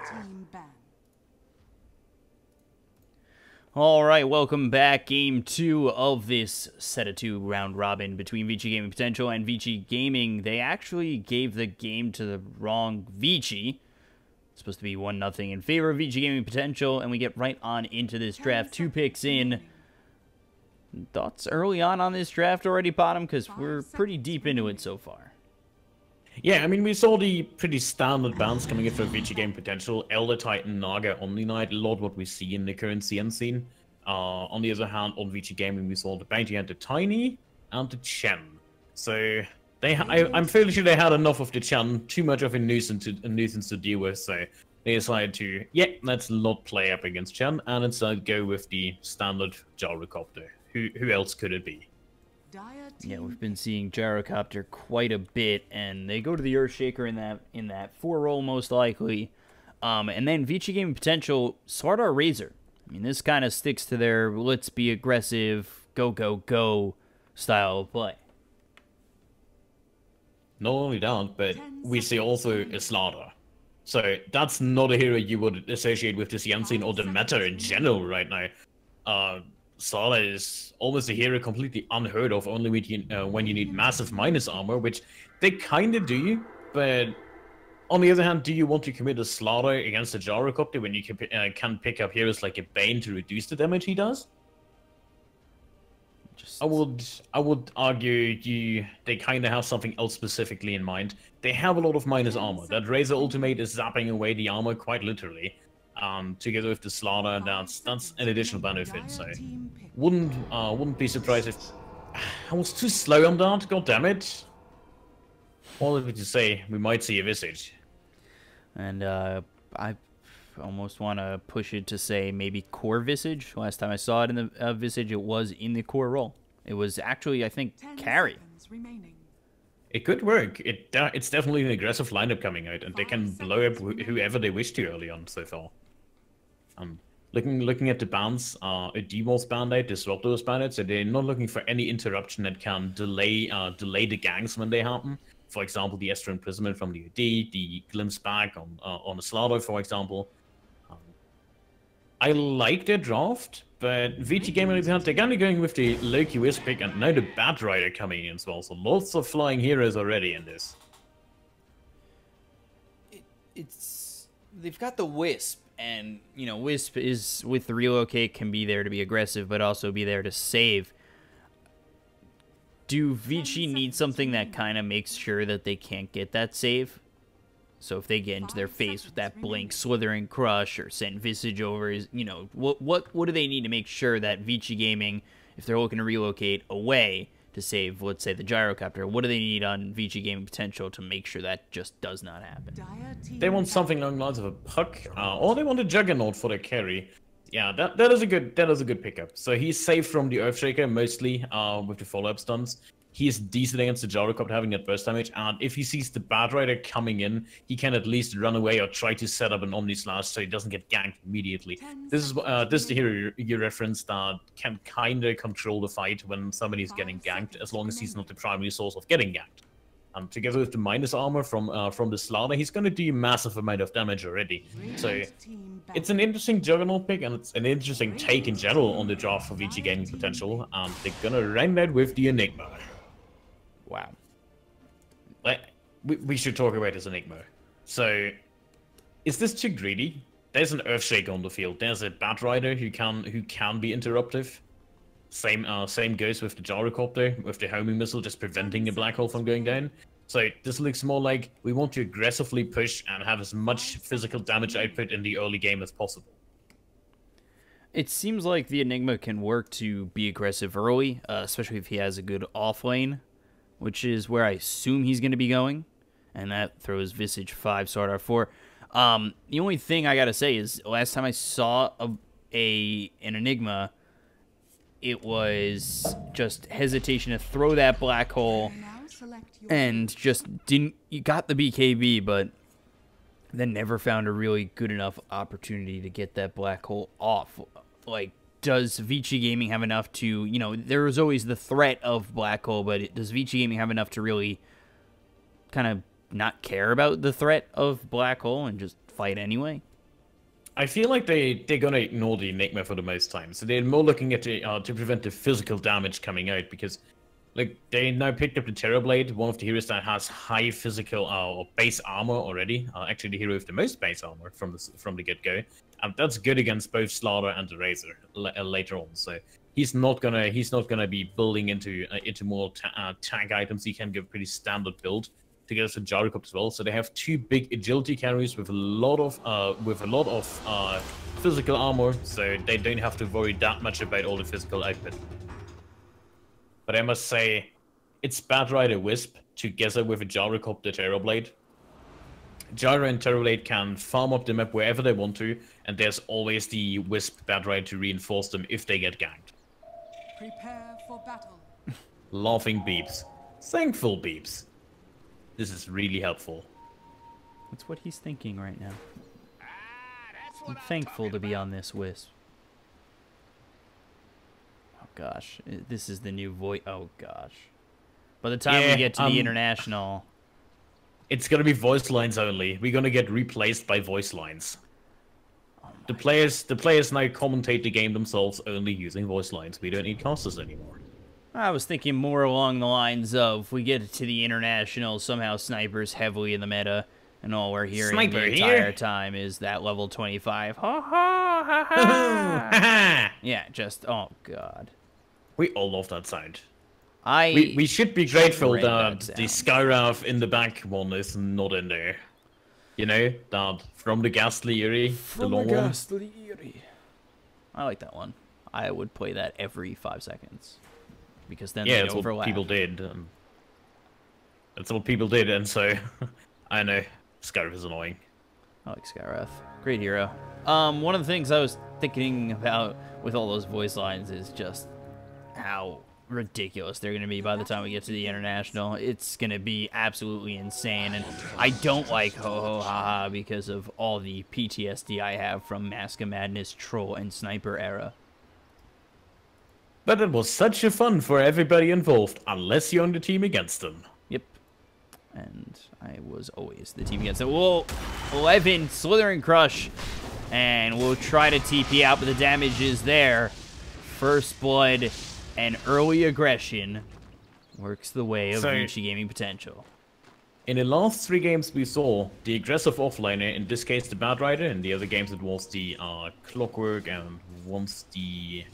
team ban. All right, welcome back. Game 2 of this set of 2 round robin between Vici Gaming Potential and Vici Gaming. They actually gave the game to the wrong Vici. It's supposed to be 1-0 in favor of Vici Gaming Potential, and we get right on into this draft. 2 picks in. Thoughts early on this draft already, Bottom? Because we're pretty deep into it so far. Yeah, I mean, we saw the pretty standard bands coming in for Vici Game Potential. Elder Titan, Naga, Omni Knight, a lot what we see in the current CN scene. On the other hand, on Vici Gaming, we saw the Bounty Hunter Tiny and the Chen. So, I'm fairly sure they had enough of the Chen, too much of a nuisance to deal with, so they decided to, yeah, let's not play up against Chen, and instead go with the standard Gyrocopter. Who else could it be? Yeah, we've been seeing Gyrocopter quite a bit, and they go to the Earthshaker in that 4 role most likely. And then Vici Gaming Potential, Slardar Razor. I mean, this kind of sticks to their let's be aggressive, go, go, go style of play. Not only that, but we see also a Slardar. So that's not a hero you would associate with the CN scene or the meta in general right now. Slardar is almost a hero completely unheard of, only when you need massive minus armor, which they kind of do, but on the other hand, do you want to commit a Slardar against a Gyrocopter when you can pick up heroes like a Bane to reduce the damage he does? I would argue they kind of have something else specifically in mind. They have a lot of minus armor. That Razor Ultimate is zapping away the armor quite literally. Together with the Slardar, that's an additional benefit. So wouldn't be surprised if I was too slow on that. God damn it! All did to say we might see a Visage. And I almost want to push it to say maybe core Visage. Last time I saw it in the Visage, it was in the core role. It was actually, I think, carry. It could work. It's definitely an aggressive lineup coming out, and they can blow up whoever they wish to early on so far. Looking at the bands, a Demon's Bandit, Disruptor's Bandit, so they're not looking for any interruption that can delay the ganks when they happen. For example, the Esther Imprisonment from the UD, the Glimpse Back on the Slardar, for example. I like their draft, but Vici Gaming, they're kind of going with the Loki Wisp pick, and now the Bat Rider coming in as well, so lots of flying heroes already in this. They've got the Wisp, and, you know, Wisp is, with the relocate, can be there to be aggressive, but also be there to save. Do Vici need something that kind of makes sure that they can't get that save? So if they get into their face with that Blink, Slithering Crush, or send Visage over, you know, what do they need to make sure that Vici Gaming, if they're looking to relocate away to save, let's say, the Gyrocopter, what do they need on Vici Gaming Potential to make sure that just does not happen? They want something along the lines of a Puck, or they want a Juggernaut for their carry. Yeah, that is a good pickup. So he's safe from the Earthshaker mostly, with the follow-up stunts. He is decent against the Gyrocopter having that burst damage, and if he sees the Bat Rider coming in, he can at least run away or try to set up an Omni Slash so he doesn't get ganked immediately. This is the hero you referenced that can kind of control the fight when somebody's getting ganked, as long as he's not the primary source of getting ganked. Together with the minus armor from the Slardar, he's going to do a massive amount of damage already. So it's an interesting Juggernaut pick, and it's an interesting take in general on the draft for Vici Gaming Potential, and they're going to run that with the Enigma. Wow. We should talk about this Enigma. So, is this too greedy? There's an Earthshaker on the field. There's a Bat Rider who can be interruptive. Same goes with the Gyrocopter, with the homing missile just preventing the black hole from going down. So this looks more like we want to aggressively push and have as much physical damage output in the early game as possible. It seems like the Enigma can work to be aggressive early, especially if he has a good off lane, which is where I assume he's going to be going, and that throws Visage 5, Slardar 4. The only thing I got to say is, last time I saw an Enigma, it was just hesitation to throw that black hole, and just you got the BKB, but then never found a really good enough opportunity to get that black hole off. Like, does Vici Gaming have enough to, you know, there was always the threat of black hole, but does Vici Gaming have enough to really kind of not care about the threat of black hole and just fight anyway. I feel like they're gonna ignore the Enigma for the most time, so they're more looking at to prevent the physical damage coming out, because like they now picked up the Terrorblade, one of the heroes that has high physical or base armor already. Actually, the hero with the most base armor from the get go, and that's good against both Slaughter and the Razor later on. So he's not gonna be building into more tag items. He can give pretty standard build to get us a Gyrocopter as well. So they have two big agility carries with a lot of physical armor, so they don't have to worry that much about all the physical output. But I must say, it's Batrider Wisp together with a Gyrocopter Terrorblade. Gyro and Terrorblade can farm up the map wherever they want to, and there's always the Wisp Batrider to reinforce them if they get ganked. Prepare for battle. Laughing beeps. Thankful beeps. This is really helpful. That's what he's thinking right now. I'm thankful to be on this Wisp. Oh gosh, this is the new voice. Oh gosh. By the time we get to the international, it's gonna be voice lines only. We're gonna get replaced by voice lines. Oh the players now commentate the game themselves only using voice lines. We don't need casters anymore. I was thinking more along the lines of we get to the international, somehow Sniper's heavily in the meta, and all we're hearing the entire time is that level 25. Ha ha ha ha! Yeah, just, oh god. We all love that sound. We should be grateful that the Skywrath in the back one is not in there. You know, that from the Ghastly Eerie, the long one. Eerie. I like that one. I would play that every 5 seconds. Because then they that's overlap. what people did. That's what people did, and so I know Skywrath is annoying. I like Skywrath. Great hero. One of the things I was thinking about with all those voice lines is just how ridiculous they're going to be by the time we get to the international. It's going to be absolutely insane, and I don't like ho ho ha ha because of all the PTSD I have from Mask of Madness, Troll, and Sniper era. But it was such a fun for everybody involved, unless you're on the team against them. Yep. And I was always the team against them. Whoa! 11, Slithering Crush. And we'll try to TP out, but the damage is there. First Blood and early aggression works the way of Vici gaming potential. In the last 3 games we saw the aggressive offlaner, in this case the Batrider, in the other games it was the Clockwork, and once the...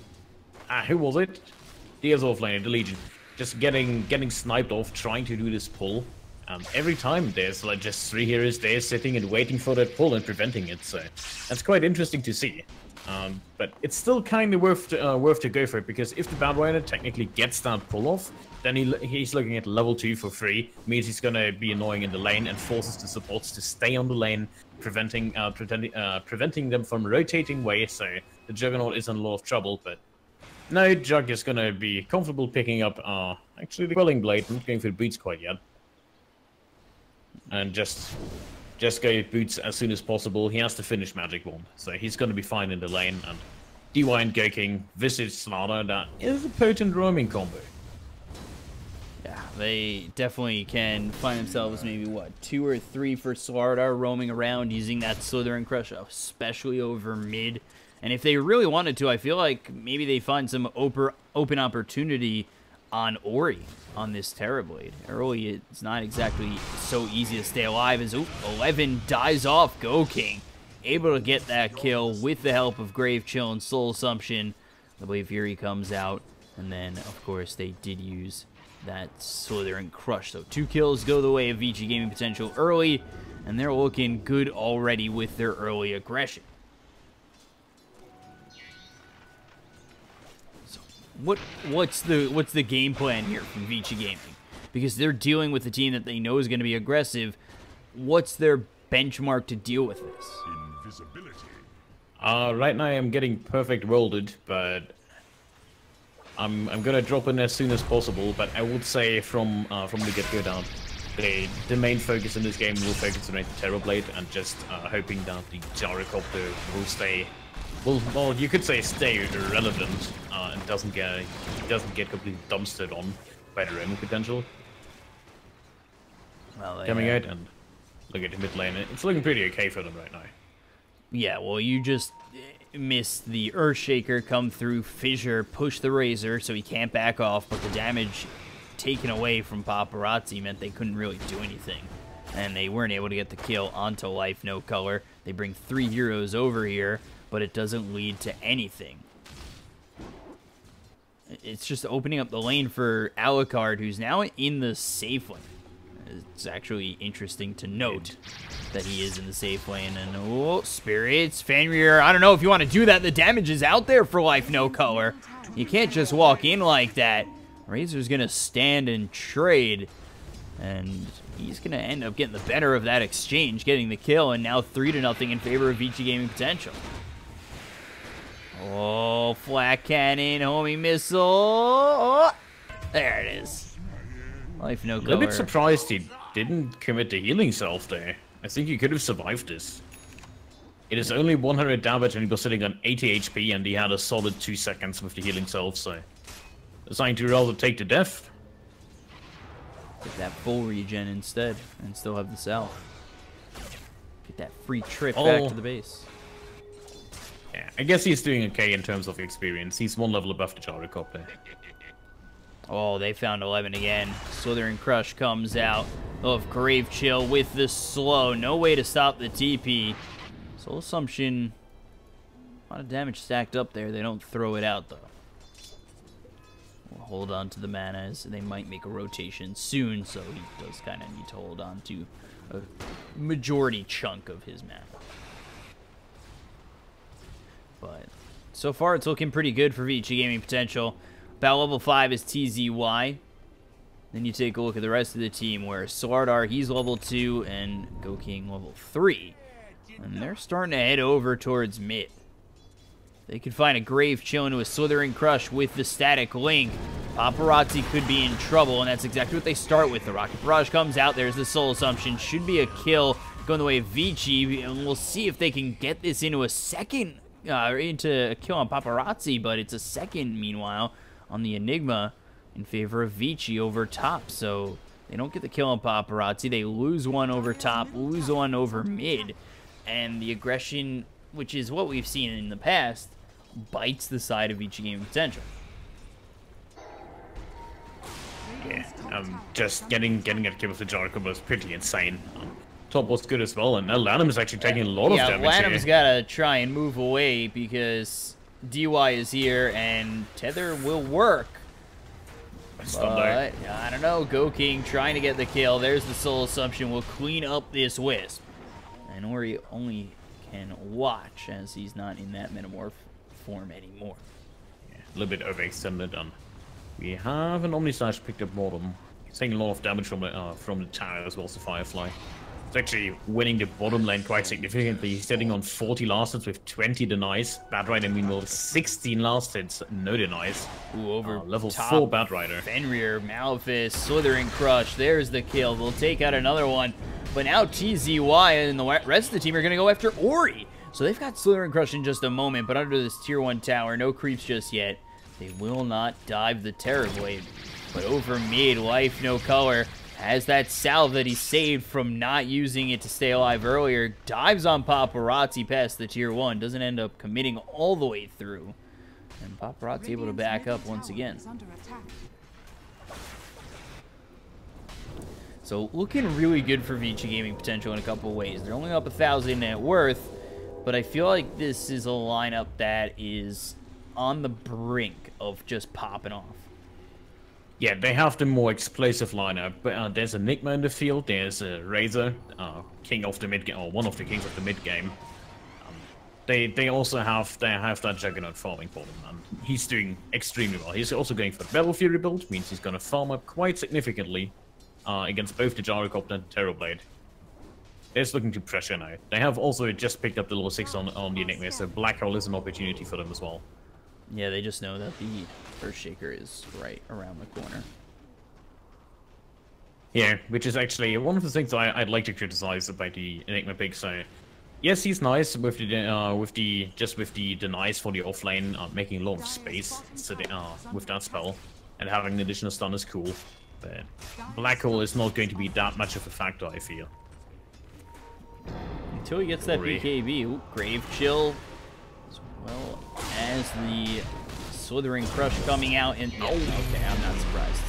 who was it? The other offlaner, the Legion. Just getting sniped off, trying to do this pull. Every time there's like just 3 heroes there sitting and waiting for that pull and preventing it, so that's quite interesting to see. But it's still kind of worth to go for it, because if the Batrider technically gets that pull off, then he's looking at level 2 for free, means he's gonna be annoying in the lane and forces the supports to stay on the lane, preventing them from rotating away, so the Juggernaut is in a lot of trouble. But no, Jug is gonna be comfortable picking up actually the Quelling Blade, not going for the boots quite yet. And just go boots as soon as possible. He has to finish Magic Wand, so he's going to be fine in the lane. And DY and Goking, Visage Slaughter, that is a potent roaming combo. Yeah, they definitely can find themselves maybe, what, 2 or 3 for Slaughter roaming around using that Slithering Crush, especially over mid. And if they really wanted to, I feel like maybe they find some open opportunity on Ori on this Terrorblade. Early, it's not exactly so easy to stay alive as 11 dies off Goking. Able to get that kill with the help of Grave Chill and Soul Assumption. The Blade Fury comes out, and then, of course, they did use that Slithering Crush. So 2 kills go the way of Vici gaming potential early, and they're looking good already with their early aggression. What's the game plan here from Vici Gaming? Because they're dealing with a team that they know is going to be aggressive. What's their benchmark to deal with this? Invisibility. Right now I'm getting perfect welded, but I'm gonna drop in as soon as possible. But I would say from the get-go down, the main focus in this game will focus on the Terrorblade, and just hoping that the Gyrocopter will stay. Well, you could say stay irrelevant and doesn't get completely dumpstered on by the roaming potential. Well, coming out, and look at the mid lane. It's looking pretty okay for them right now. Yeah, well, you just missed the Earthshaker come through, Fissure, push the Razor so he can't back off, but the damage taken away from Paparazzi meant they couldn't really do anything. And they weren't able to get the kill onto Life No Color. They bring 3 heroes over here, but it doesn't lead to anything. It's just opening up the lane for Alucard, who's now in the safe lane. It's actually interesting to note that he is in the safe lane. And, oh, Spirits, Fenrir, I don't know if you want to do that. The damage is out there for Life No Color. You can't just walk in like that. Razor's going to stand and trade. And he's going to end up getting the better of that exchange, getting the kill. And now 3-0 in favor of Vici Gaming Potential. Oh, flat cannon, homing missile. Oh, there it is. Life No Color. I'm a bit surprised he didn't commit the healing self there. I think he could have survived this. It is only 100 damage and he was sitting on 80 HP and he had a solid 2 seconds with the healing self, so... deciding to rather take the death. Get that full regen instead and still have the self. Get that free trip back to the base. Yeah, I guess he's doing okay in terms of experience. He's 1 level above the Gyrocopter. Oh, they found 11 again. Slithering Crush comes out of Grave Chill with the slow. No way to stop the TP. Soul Assumption. A lot of damage stacked up there. They don't throw it out, though. We'll hold on to the mana as they might make a rotation soon, so he does kind of need to hold on to a majority chunk of his mana. But so far, it's looking pretty good for Vici Gaming Potential. About level 5 is TZY. Then you take a look at the rest of the team, where Slardar, he's level 2, and Goking level 3. And they're starting to head over towards mid. They could find a Grave Chill into a Slithering Crush with the Static Link. Paparazzi could be in trouble, and that's exactly what they start with. The Rocket Barrage comes out. There's the Soul Assumption. Should be a kill going the way of Vici, and we'll see if they can get this into a second, into a kill on Paparazzi, but it's a second, meanwhile, on the Enigma in favor of Vici over top. So they don't get the kill on Paparazzi. They lose one over top, lose one over mid, and the aggression, which is what we've seen in the past, bites the side of Vici Gaming Potential. Yeah, just getting a kill with the Jericho was pretty insane. Top was good as well, and now Lanham is actually taking a lot of damage. Yeah, Lanham's got to try and move away because DY is here, and Tether will work. But, I don't know, Goking trying to get the kill. There's the Soul Assumption. Will clean up this Wisp. And Ori only can watch as he's not in that Metamorph form anymore. Yeah, a little bit overextended on. We have an Omnislash picked up Mortem. He's taking a lot of damage from the tower as well as the Firefly. He's actually winning the bottom lane quite significantly. He's sitting on 40 last hits with 20 denies. Bad Rider meanwhile 16 last hits, no denies. Ooh, over level top, 4 Bad Rider. Fenrir, Malefice, Slithering Crush. There's the kill. They'll take out another one. But now TZY and the rest of the team are going to go after Ori. So they've got Slithering Crush in just a moment, but under this tier 1 tower, no creeps just yet. They will not dive the Terrorblade. But over mid, Life No Color has that salve that he saved from not using it to stay alive earlier. Dives on Paparazzi past the tier 1. Doesn't end up committing all the way through. And Paparazzi able to back up once again. So looking really good for Vici Gaming Potential in a couple of ways. They're only up 1,000 net worth, but I feel like this is a lineup that is on the brink of just popping off. Yeah, they have the more explosive lineup. But there's Enigma in the field. There's Razor, king of the mid game, or one of the kings of the mid game. They also have that Juggernaut farming for them, and he's doing extremely well. He's also going for the Battle Fury build, means he's going to farm up quite significantly against both the Gyrocopter and the Terrorblade. They're just looking to pressure now. They have also just picked up the level 6 on the Enigma, so Black Hole is an opportunity for them as well. Yeah, they just know that the Earthshaker is right around the corner. Yeah, which is actually one of the things I'd like to criticize about the Enigma pick. So, yes, he's nice with the denies for the offlane, making a lot of space with that spell, and having an additional stun is cool. But Black Hole is not going to be that much of a factor, I feel. Until he gets that BKB. Ooh, Grave Chill. As well as the Slithering Crush coming out. And oh, okay, I'm not surprised.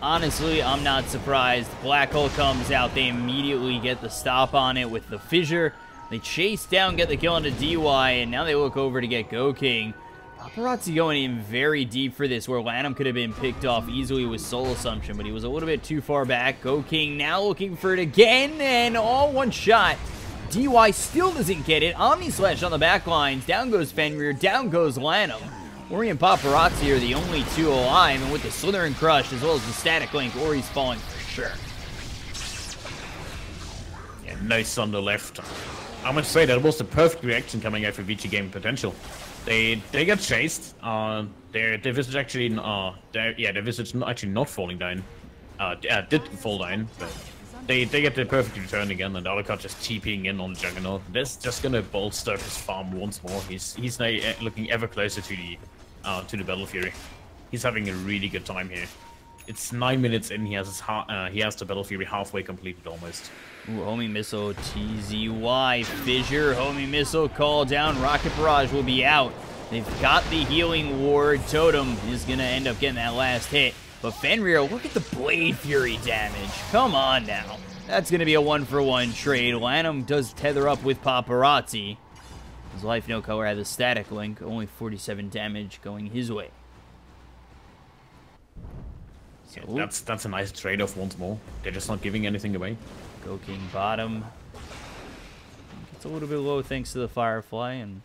Honestly, I'm not surprised. Black Hole comes out. They immediately get the stop on it with the Fissure. They chase down, get the kill onto DY, and now they look over to get Gokking. Paparazzi going in very deep for this, where Lanham could have been picked off easily with Soul Assumption, but he was a little bit too far back. Gokking now looking for it again, and all one shot. DY still doesn't get it. Omni Slash on the back lines. Down goes Fenrir, down goes Lanham. Ori and Paparazzi are the only two alive, and with the Slithering Crush as well as the Static Link, Ori's falling for sure. Yeah, nice on the left. I must say that was the perfect reaction coming out for Vici game potential. They get chased. Their Visage actually their Visage actually not falling down. Did fall down, but they get the perfect return again, and Alucard just TPing in on Juggernaut. This just gonna bolster his farm once more. He's now looking ever closer to the Battle Fury. He's having a really good time here. It's 9 minutes in. He has the Battle Fury halfway completed almost. Ooh, Homing Missile, TZY, Fissure, Homing Missile, call down, Rocket Barrage will be out. They've got the Healing Ward, Totem is going to end up getting that last hit. But Fenrir, look at the Blade Fury damage. Come on now. That's going to be a 1-for-1 trade. Lanham does tether up with Paparazzi. His Life No Color had the Static Link, only 47 damage going his way. So, yeah, that's a nice trade-off once more. They're just not giving anything away. Gokking bottom. Gets a little bit low thanks to the Firefly, and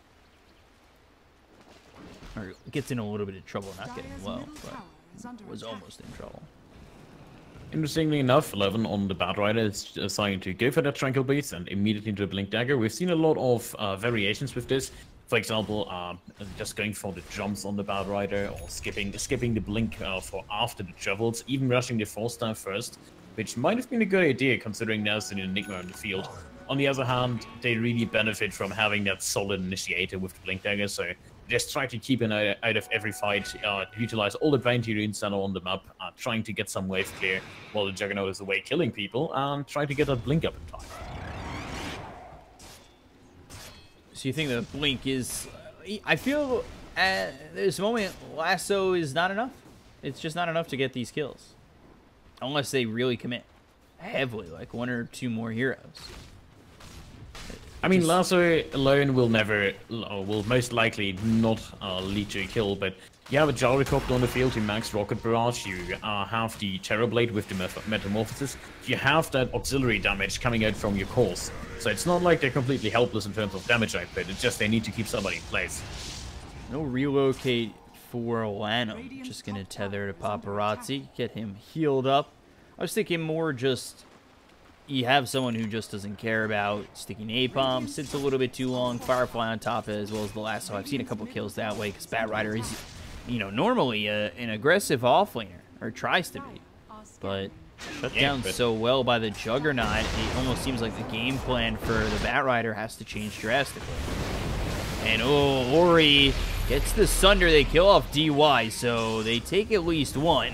or gets in a little bit of trouble, not getting low, but was almost in trouble. Interestingly enough, 11 on the Bat Rider is deciding to go for that Tranquil Beast and immediately into a Blink Dagger. We've seen a lot of variations with this. For example, just going for the jumps on the Bat Rider, or skipping the Blink for after the travels, even rushing the 4-star first, which might have been a good idea considering there's an Enigma in the field. On the other hand, they really benefit from having that solid initiator with the Blink Dagger, so just try to keep an eye out of every fight, utilize all the bounty runes that are on the map, trying to get some wave clear while the Juggernaut is away killing people, and try to get that Blink up in time. So you think the Blink is... I feel at this moment, Lasso is not enough. It's just not enough to get these kills. Unless they really commit heavily, like 1 or 2 more heroes. I mean, Lasso alone will most likely not lead to a kill, but you have a Gyrocopter on the field, you max Rocket Barrage, you have the Terrorblade with the Metamorphosis, you have that auxiliary damage coming out from your cores. So it's not like they're completely helpless in terms of damage output, it's just they need to keep somebody in place. No relocate for Lanham. Just gonna tether to Paparazzi, get him healed up. I was thinking more just... You have someone who just doesn't care about sticking Napalm, sits a little bit too long, Firefly on top as well as the Lasso. I've seen a couple kills that way because Bat Rider is, you know, normally an aggressive offlaner, or tries to be. But shut down so well by the Juggernaut, it almost seems like the game plan for the Bat Rider has to change drastically. And oh, Ori gets the Sunder, they kill off DY, so they take at least 1.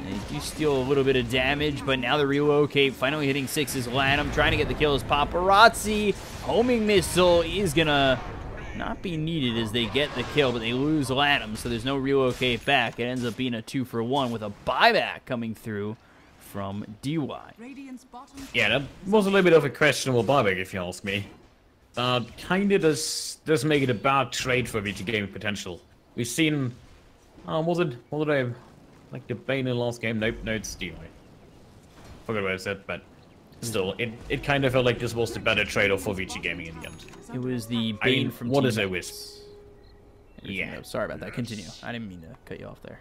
They do steal a little bit of damage, but now the relocate finally hitting 6 is Lanham, trying to get the kill is Paparazzi. Homing Missile is gonna not be needed as they get the kill, but they lose Lanham, so there's no relocate back. It ends up being a 2-for-1 with a buyback coming through from DY. Yeah, that was a little bit of a questionable buyback if you ask me. Kinda does make it a bad trade for VG game potential. We've seen, what did I have? Like the Bane in the last game? Nope, no, it's DY. Forgot what I said, but still, it kind of felt like this was the better trade-off for VG Gaming in the end. It was the Bane from what is it with? Yeah. Sorry about that. Continue. I didn't mean to cut you off there.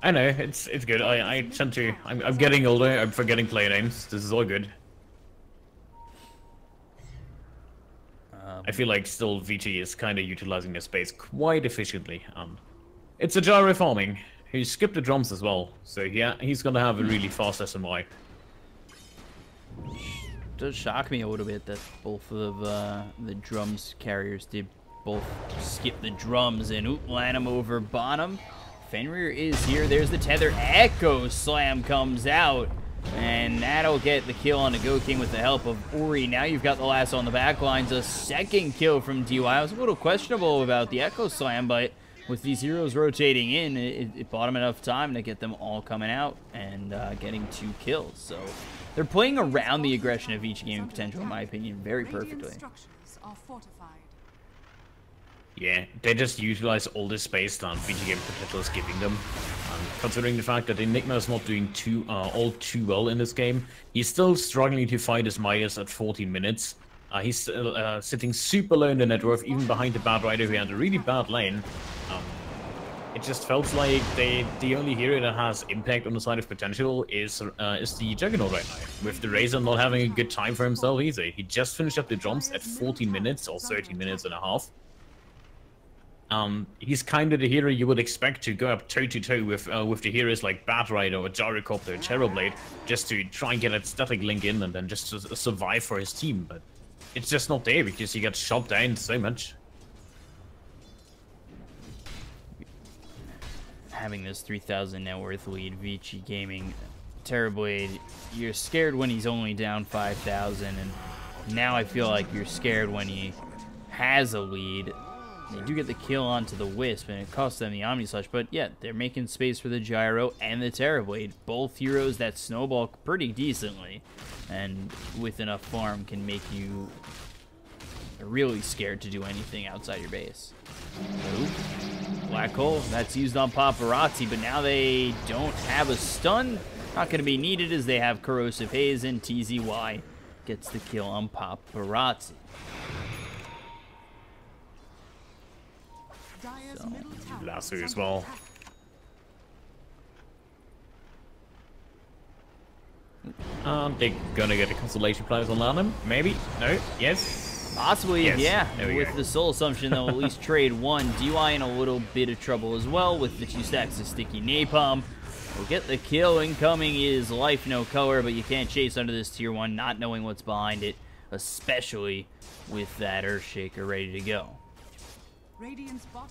I know, it's good. I tend to... I'm getting older, I'm forgetting player names. This is all good. I feel like still VG is kind of utilizing their space quite efficiently. It's a gyro farming. He skipped the drums as well, so yeah, he's gonna have a really fast SMY. It does shock me a little bit that both of the drums carriers did both skip the drums, and Lanham over bottom. Fenrir is here, there's the tether, Echo Slam comes out. And that'll get the kill on the Go King with the help of Ori. Now you've got the lasso on the back lines. A second kill from DY. I was a little questionable about the Echo Slam, but with these heroes rotating in, it bought him enough time to get them all coming out and getting 2 kills. So they're playing around the aggression of each gaming potential, in my opinion, very perfectly. Yeah, they just utilize all the space that VG.P potential is giving them. Considering the fact that Enigma is not doing all too well in this game, he's still struggling to fight his Midas at 14 minutes. He's still sitting super low in the net worth, even behind the Bad Rider who had a really bad lane. It just felt like the only hero that has impact on the side of potential is the Juggernaut right now, with the Razor not having a good time for himself either. He just finished up the jumps at 14 minutes or 13 minutes and a half. He's kind of the hero you would expect to go up toe-to-toe with the heroes like Bat Rider or Gyrocopter or Terrorblade, just to try and get a static link in and then just to survive for his team, but it's just not there because he got shot down so much. Having this 3,000 net worth lead, Vici Gaming, Terrorblade, you're scared when he's only down 5,000, and now I feel like you're scared when he has a lead. They do get the kill onto the Wisp, and it costs them the Omni Slash, but yeah, they're making space for the Gyro and the Terrorblade. Both heroes that snowball pretty decently, and with enough farm can make you really scared to do anything outside your base. Oop. Black Hole, that's used on Paparazzi, but now they don't have a stun. Not going to be needed as they have Corrosive Haze, and TZY gets the kill on Paparazzi. So, Lasso as well. They're gonna get a constellation players on Lanham? Maybe? No? Yes? Possibly, yes. Yeah. With the Soul Assumption, they'll at least trade one. DY in a little bit of trouble as well with the 2 stacks of Sticky Napalm. We'll get the kill. Incoming is Life No Color, but you can't chase under this tier 1, not knowing what's behind it, especially with that Earthshaker ready to go.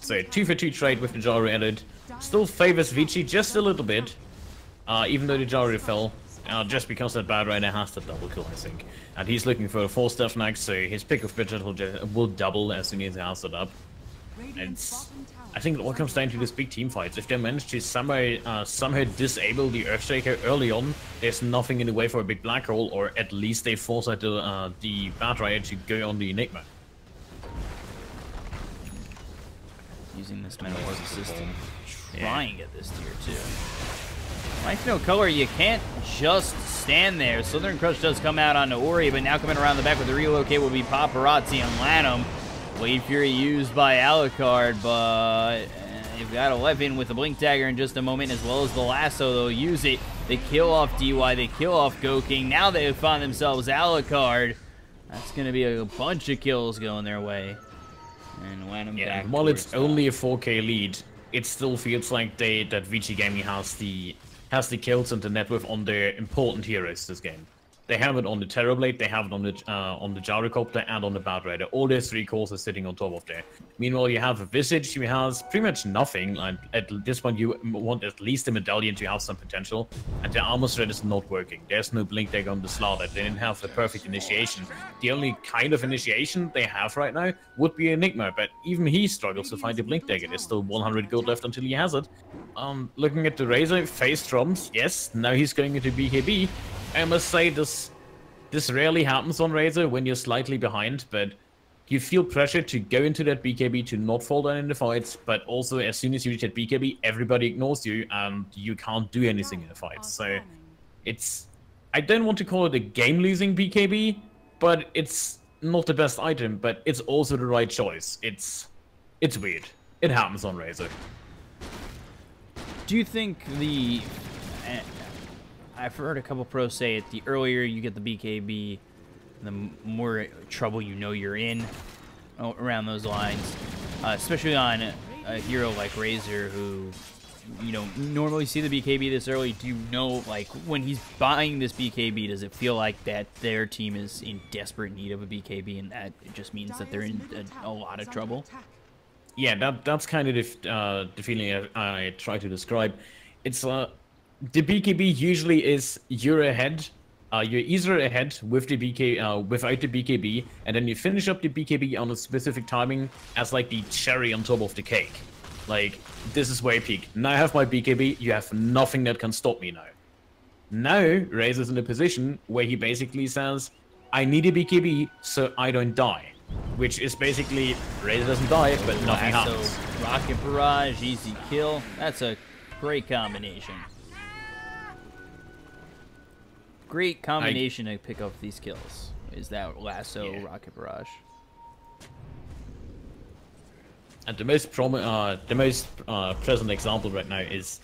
So 2-for-2 trade with the Gyro added. Still favors Vici just a little bit, even though the Gyro fell, just because that Bad Rider has the double kill, I think. And he's looking for a 4-stuff next, so his pick of budget will double as soon as he has it up. And I think it all comes down to these big team fights. If they manage to somehow disable the Earthshaker early on, there's nothing in the way for a big black hole, or at least they force out the Bad Rider to go on the Enigma. Using this Metamorphosis to try and get this tier 2. Life No Color, you can't just stand there. Southern Crush does come out onto Ori, but now coming around the back with the relocate will be Paparazzi and Lanham. Blade Fury used by Alucard, but you've got 11 with the Blink Dagger in just a moment, as well as the Lasso. They'll use it. They kill off DY, they kill off Go King. Now they find themselves Alucard. That's going to be a bunch of kills going their way. And Lanham back. While it's only a 4K lead, it still feels like that Vici Gaming has the kills and the net worth on their important heroes this game. They have it on the Terrorblade, they have it on the Gyrocopter, and on the Bad Rider. All their 3 cores are sitting on top of there. Meanwhile, you have a Visage who has pretty much nothing. Like, at this point, you want at least a Medallion to have some potential, and the Armor Thread is not working. There's no Blink Dagger on the Slaughter. They didn't have the perfect initiation. The only kind of initiation they have right now would be Enigma, but even he struggles to find the Blink Dagger. There's still 100 gold left until he has it. Looking at the Razor, face drums, yes, now he's going into BKB. I must say, this rarely happens on Razor when you're slightly behind, but you feel pressure to go into that BKB to not fall down in the fights, but also as soon as you reach that BKB, everybody ignores you, and you can't do anything in the fight. So it's... I don't want to call it a game-losing BKB, but it's not the best item, but it's also the right choice. It's weird. It happens on Razor. Do you think the... I've heard a couple pros say it, the earlier you get the BKB, the more trouble you know you're in around those lines. Especially on a hero like Razor, who you don't normally see the BKB this early. Do you know, like, when he's buying this BKB, does it feel like that their team is in desperate need of a BKB, and that it just means that they're in a lot of trouble? Yeah, that's kind of the feeling I try to describe. It's the BKB usually is you're ahead. You're either ahead with the without the BKB, and then you finish up the BKB on a specific timing as like the cherry on top of the cake. Like, this is where I peak. Now I have my BKB, you have nothing that can stop me now. Now, Razor's in a position where he basically says, I need a BKB so I don't die. Which is basically, Razor doesn't die, but nothing happens. So, Rocket Barrage, easy kill. That's a great combination. Great combination to pick up these kills. Is that lasso, yeah. Rocket Barrage. And the most present example right now is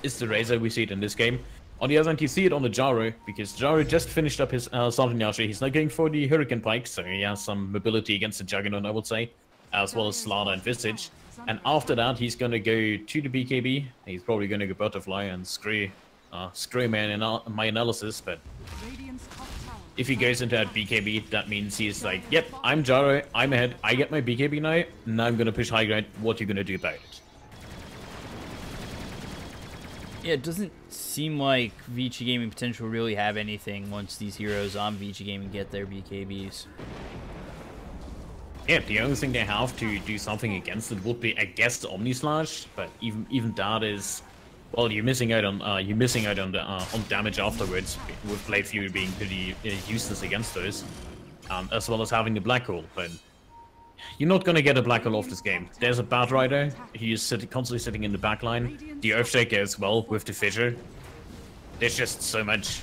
the Razor. We see it in this game. On the other hand, you see it on the Jaro, because Jaro just finished up his Santinyashi. He's now going for the Hurricane Pike, so he has some mobility against the Juggernaut, I would say, as well as Slada and Visage. And after that, he's going to go to the BKB. He's probably going to go Butterfly and screw my analysis, but if he goes into that BKB, that means he's like, yep, I'm Jaro, I'm ahead, I get my BKB now I'm going to push high ground, what are you going to do about it? Yeah, it doesn't seem like Vici Gaming Potential really have anything once these heroes on Vici Gaming get their BKBs. Yeah, the only thing they have to do something against it would be, I guess, the Omni Slash, but even that is, well, you're missing out on damage afterwards, with Blade Fury being pretty useless against those, as well as having the Black Hole. But you're not gonna get a Black Hole off this game. There's a Bat Rider. He's constantly sitting in the back line. The Earthshaker as well with the Fissure. There's just so much.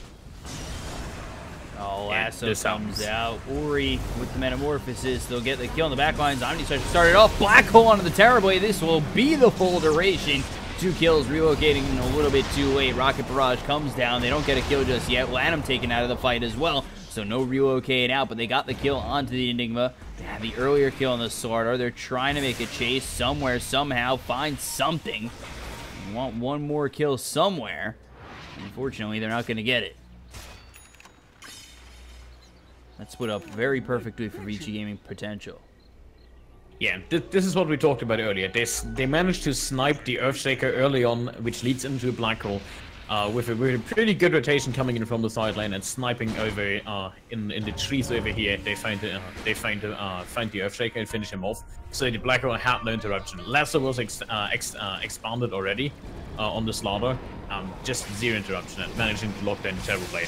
Oh, Lasso comes out. Ori with the Metamorphosis. They'll get the kill on the back lines. Omni Slash started off. Black Hole onto the Terrorblade. This will be the full duration. 2 kills, relocating a little bit too late. Rocket Barrage comes down. They don't get a kill just yet. Lanham taken out of the fight as well, so no relocate out, but they got the kill onto the Enigma. They had the earlier kill on the Slardar. They're trying to make a chase somewhere, somehow, find something. They want one more kill somewhere. Unfortunately, they're not going to get it. That split up very perfectly for Vici Gaming Potential. Yeah, this is what we talked about earlier. They managed to snipe the Earthshaker early on, which leads into a Black Hole, with a pretty good rotation coming in from the sideline and sniping over in the trees over here. They find the Earthshaker and finish him off. So the Black Hole had no interruption. Lasso was expanded already on the Slaughter. Just 0 interruption and managing to lock down the Terrorblade.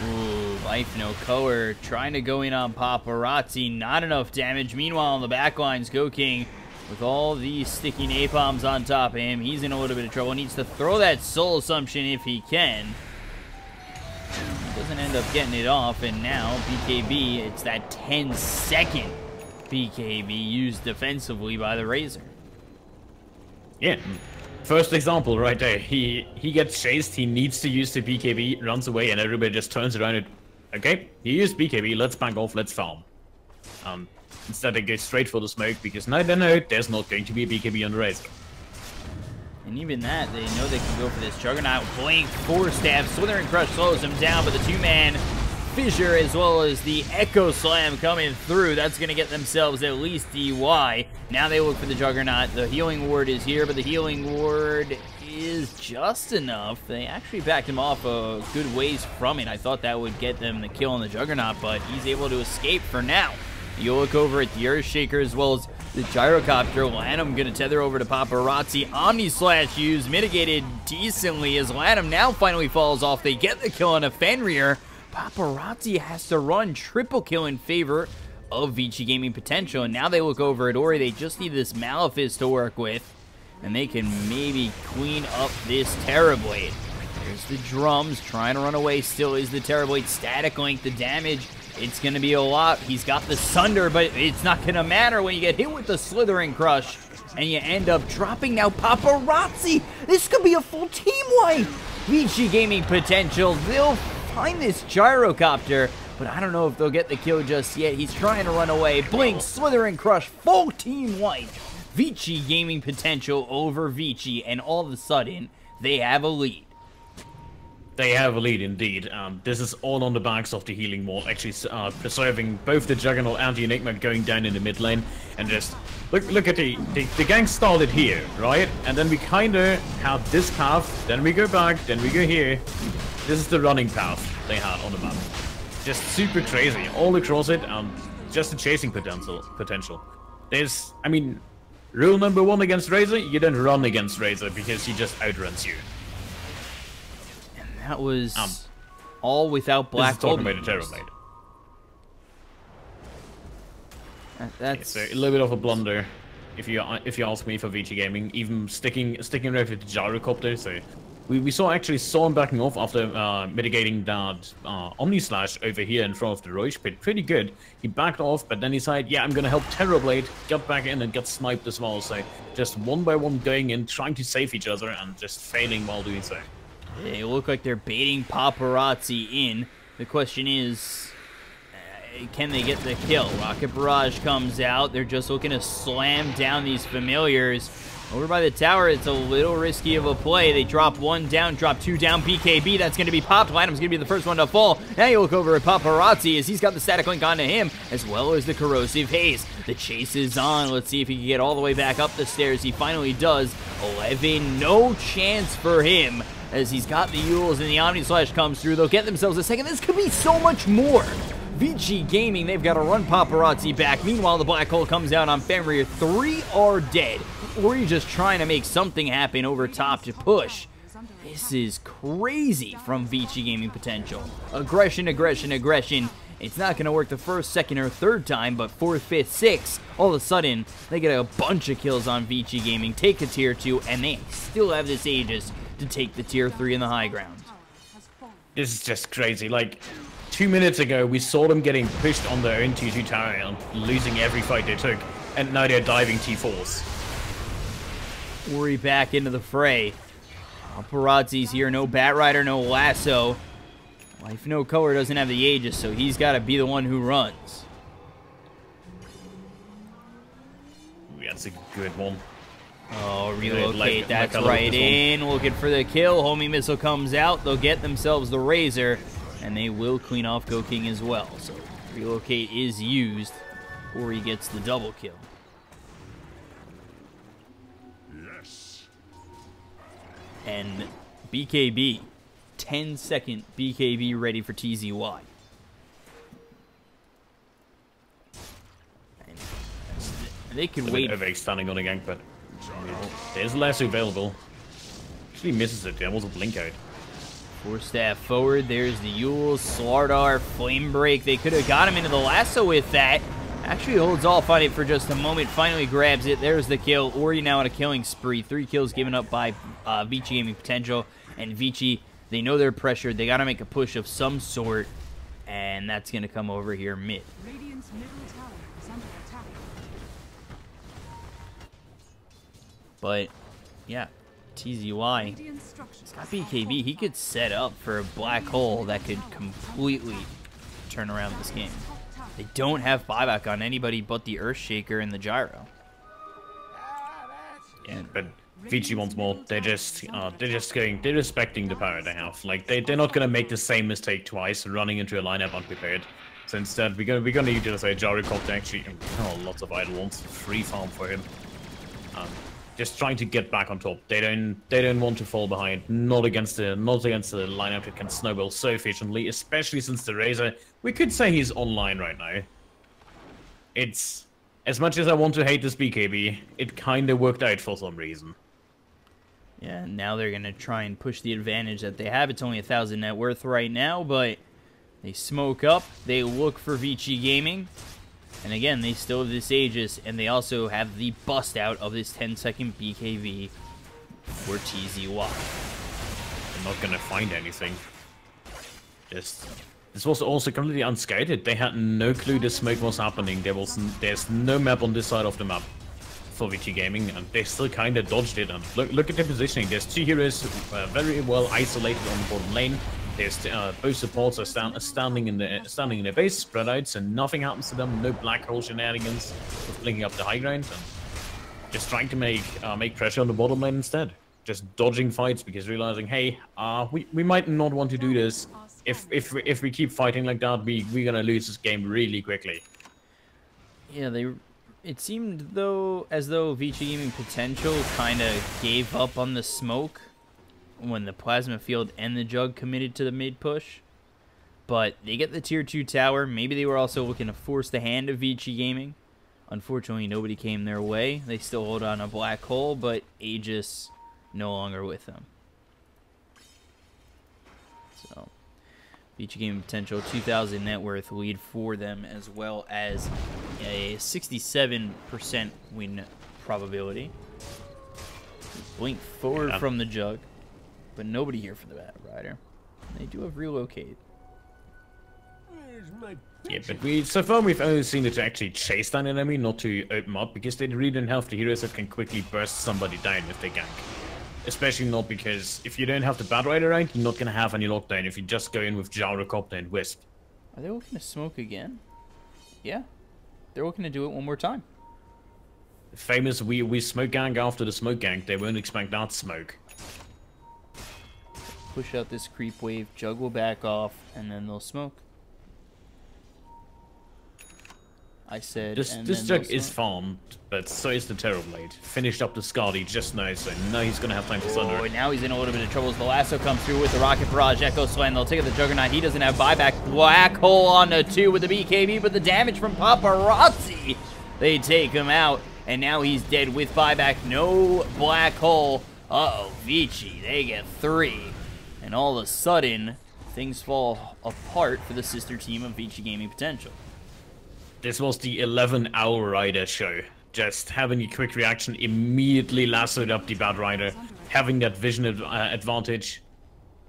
Ooh, Life No Color trying to go in on Paparazzi. Not enough damage. Meanwhile, on the backlines, Go King with all these sticky napalms on top of him. He's in a little bit of trouble. Needs to throw that Soul Assumption if he can. Doesn't end up getting it off, and now BKB, it's that 10-second BKB used defensively by the Razor. Yeah. First example right there. He gets chased, he needs to use the BKB, runs away, and everybody just turns around and, okay, he used BKB, let's back off, let's farm. Instead they go straight for the smoke, because now they know there's not going to be a BKB on the Razor. And even that, they know they can go for this Juggernaut. Blink, Force Staff, Slithering Crush slows him down, but the 2-man Fissure as well as the Echo Slam coming through. That's going to get themselves at least DY. Now they look for the Juggernaut. The Healing Ward is here, but the Healing Ward is just enough. They actually backed him off a good ways from it. I thought that would get them the kill on the Juggernaut, but he's able to escape for now. You look over at the Earthshaker as well as the Gyrocopter. Lanham going to tether over to Paparazzi. Omni Slash used, mitigated decently as Lanham now finally falls off. They get the kill on a Fenrir. Paparazzi has to run triple kill in favor of Vici Gaming Potential, and now they look over at Ori. They just need this Malefice to work with, and they can maybe clean up this Terrorblade. There's the drums trying to run away. Still is the Terrorblade. Static Link, the damage, it's going to be a lot. He's got the Sunder, but it's not going to matter when you get hit with the Slithering Crush, and you end up dropping now Paparazzi. This could be a full team wipe. Vici Gaming Potential, they'll find this Gyrocopter, but I don't know if they'll get the kill just yet. He's trying to run away. Blink, Slithering Crush, full team wipe. Vici Gaming Potential over Vici, and all of a sudden, they have a lead. They have a lead indeed. This is all on the backs of the healing wall, actually preserving both the Juggernaut and the Enigma going down in the mid lane. And just look at the gang started here, right? And then we kind of have this path, then we go back, then we go here. This is the running path they had on the map. Just super crazy, all across it, and just the chasing potential. There's, I mean, rule number 1 against Razor, you don't run against Razor because he just outruns you. That was all without Black Hole. Talking about the Terrorblade. That's so a little bit of a blunder, if you ask me, for VG Gaming. Even sticking around with the gyrocopter. So we actually saw him backing off after mitigating that Omni Slash over here in front of the Roche pit. Pretty good. He backed off, but then he decided, yeah, I'm gonna help Terrorblade. Got back in and got sniped as well. So just one by one going in, trying to save each other, and just failing while doing so. They look like they're baiting Paparazzi in. The question is, can they get the kill? Rocket Barrage comes out. They're just looking to slam down these familiars. Over by the tower, it's a little risky of a play. They drop 1 down, drop 2 down. BKB, that's going to be popped. Platinum's going to be the first one to fall. Now you look over at Paparazzi as he's got the static link onto him, as well as the corrosive haze. The chase is on. Let's see if he can get all the way back up the stairs. He finally does. 11, no chance for him, as he's got the Yules and the Omni Slash comes through. They'll get themselves a second. This could be so much more. Vici Gaming, they've got to run Paparazzi back. Meanwhile, the Black Hole comes out on Fenrir. 3 are dead. Or you're just trying to make something happen over top to push. This is crazy from Vici Gaming potential. Aggression, aggression, aggression. It's not going to work the first, second, or third time, but 4th, 5th, 6th, all of a sudden, they get a bunch of kills on Vici Gaming, take the tier 2, and they still have this Aegis to take the tier 3 in the high ground. This is just crazy. Like, 2 minutes ago, we saw them getting pushed on their own T2 tower and losing every fight they took, and now they're diving T4s. Ori back into the fray. Paparazzi's here, no Batrider, no Lasso. Life No Color doesn't have the Aegis, so he's got to be the one who runs. That's a good one. Oh, relocate, that's right in. Looking for the kill. Homing Missile comes out. They'll get themselves the Razor, and they will clean off Go King as well. So relocate is used, or he gets the double kill. Yes. And BKB, 10-second BKB ready for TZY. And they could wait. Standing on a gank, but there's Lasso available. Actually misses it. There was a blink out. 4 staff forward. There's the Yules, Slardar, Flame Break. They could have got him into the Lasso with that. Actually holds off on it for just a moment. Finally grabs it. There's the kill. Ori now on a killing spree. 3 kills given up by Vici Gaming potential. And Vici, they know they're pressured. They got to make a push of some sort. And that's going to come over here mid. Radiant's middle tower is under attack. But, yeah, TZY. It's got BKB. He could set up for a Black Hole that could completely turn around this game. They don't have buyback on anybody but the Earthshaker and the Gyro. Yeah, but Vici wants more. They're just respecting the power they have. Like they're not gonna make the same mistake twice, running into a lineup unprepared. So instead, we're gonna need to say Gyrocopter actually. Oh, lots of idle ones. Free farm for him. Just trying to get back on top. They don't want to fall behind. Not against the lineup that can snowball so efficiently, especially since the Razor. We could say he's online right now. It's as much as I want to hate this BKB, it kind of worked out for some reason. Yeah, now they're gonna try and push the advantage that they have. It's only 1,000 net worth right now, but they smoke up. They look for Vici Gaming. And again, they still have this Aegis, and they also have the bust out of this 10-second BKB for TZY. They're not gonna find anything. This was also completely unscouted. They had no clue the smoke was happening. There's no map on this side of the map for Vici Gaming, and they still kind of dodged it. And look at their positioning. There's 2 heroes very well isolated on the bottom lane. There's both supports are standing in their base, spread out, so nothing happens to them. No Black Hole shenanigans, just blinking up the high ground, and just trying to make pressure on the bottom lane instead. just dodging fights because realizing, hey, we might not want to do this. If we keep fighting like that, we're gonna lose this game really quickly. Yeah, it seemed as though Vici Gaming Potential kind of gave up on the smoke when the Plasma Field and the Jug committed to the mid push. But they get the tier 2 tower. Maybe they were also looking to force the hand of Vici Gaming. Unfortunately, nobody came their way. They still hold on a black hole, but Aegis no longer with them. So, Vici Gaming Potential, 2,000 net worth lead for them, as well as a 67% win probability. Blink forward from the Jug, but nobody here for the Bat Rider. They do have relocate. Yeah, but so far we've only seen it to actually chase down an enemy, not to open up, because they really don't have the heroes that can quickly burst somebody down if they gank. Especially not because if you don't have the Bat Rider around, you're not going to have any lockdown if you just go in with Gyrocopter and Wisp. Are they looking to smoke again? Yeah. They're looking to do it one more time. Famous we smoke gank after the smoke gank, they won't expect that smoke. Push out this creep wave, Jug will back off, and then they'll smoke. I said, this Jug is farmed, but so is the Terrorblade. Finished up the Skadi just now, so now he's gonna have time to Thunder. Oh, and now he's in a little bit of trouble as the lasso comes through with the Rocket Barrage, Echo Slam. They'll take out the Juggernaut. He doesn't have buyback. Black Hole on the 2 with the BKB, but the damage from Paparazzi. They take him out, and now he's dead with buyback. No Black Hole. Uh-oh, Vici, they get 3. And all of a sudden, things fall apart for the sister team of Vici Gaming Potential. This was the 11-hour Rider show. Just having a quick reaction, immediately lassoed up the Bat Rider, having that vision advantage,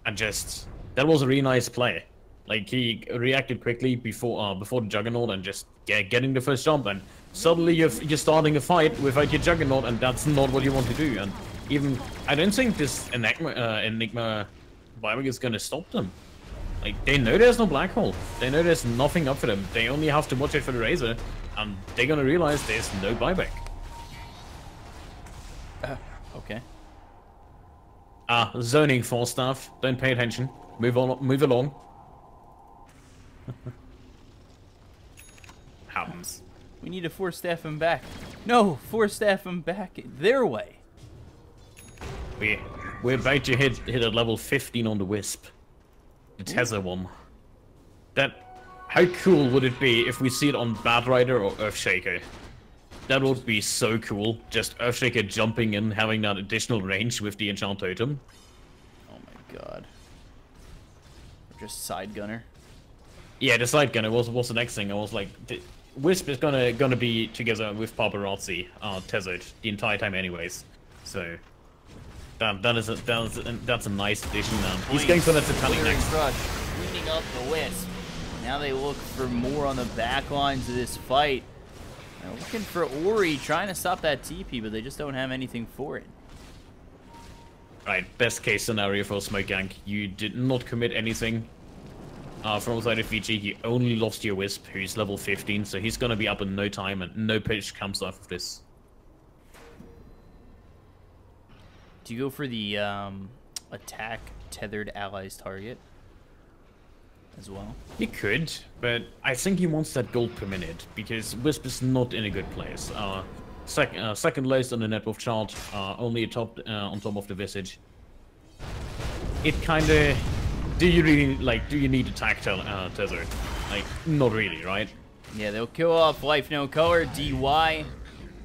and just... That was a really nice play. Like, he reacted quickly before the Juggernaut and just getting the first jump, and suddenly you're starting a fight without your Juggernaut, and that's not what you want to do. And even... I don't think this Enigma Biomic is gonna stop them. Like, they know there's no black hole. They know there's nothing up for them. They only have to watch it for the Razor, and they're gonna realize there's no buyback. Okay. Zoning Force Staff. Don't pay attention. Move on. Move along. Happens. We need to force staff him back. No, force staff him back their way. We're about to hit a level 15 on the Wisp. The Tesla one. How cool would it be if we see it on Bat Rider or Earthshaker? That would be so cool. Just Earthshaker jumping in, having that additional range with the Enchant Totem. Oh my god. Or just Side Gunner. Yeah, the Side Gunner was the next thing. I was like, the Wisp is gonna be together with Paparazzi, Tezzard, the entire time anyways. So that's a nice addition, man. He's going for that Titanic next. Rush, cleaning up the Wisp. Now they look for more on the back lines of this fight. They're looking for Ori, trying to stop that TP, but they just don't have anything for it. Right, best case scenario for Smoke Gank. You did not commit anything from outside of Vici. You only lost your Wisp, who's level 15, so he's gonna be up in no time, and no pitch comes off of this. Do you go for the attack tethered allies target as well? He could, but I think he wants that gold per minute, because Wisp is not in a good place. Second lowest on the net worth chart, only on top of the Visage. It kinda... Do you need attack Tether? Like, not really, right? Yeah, they'll kill off Life No Color, DY.